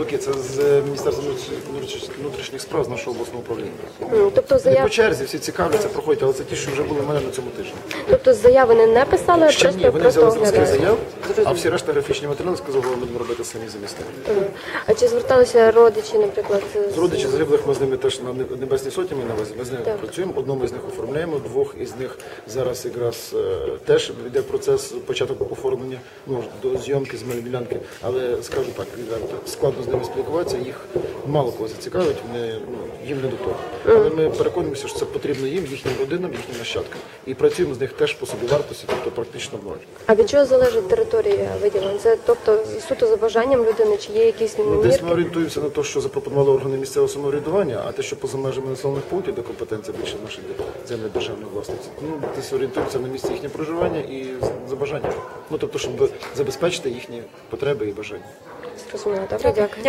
Це з Міністерства внутрішніх справ з нашого обласного управління. Тобто Не по черзі, всі цікавляться, проходять, але це ті, що вже були в мене на цьому тижні. Тобто заяви не писали, Ще ні, вони просто взяли зразки оглядають? заяв, а всі решта графічні матеріали, сказали, ми будемо робити самі за містами. А чи зверталися родичі, наприклад? З родичів загиблих ми з ними теж на Небесній Сотні ми з ними працюємо, одному з них оформляємо, двох із них зараз якраз теж йде процес початок оформлення, до зйомки земельної ділянки, але скажу так, складно з ними спілкуватися, їх мало кого зацікавить, їм не до того. Але ми переконуємося, що це потрібно їм, їхнім родинам, їхнім нащадкам. І працюємо з них теж по собівартості, тобто практично в ноль. А від чого залежить територія виділення? Це тобто суто за бажанням людини, чи є якісь Десь ми мірки? орієнтуємося на те, що запропонували органи місцевого самоврядування, а те, що поза межами населених пунктів, де компетенція більше нашої землі державної власності, десь орієнтуємося на місце їхнього проживання і за бажанням. Тобто, щоб забезпечити їхні потреби і бажання. Зрозуміло, добре, дякую.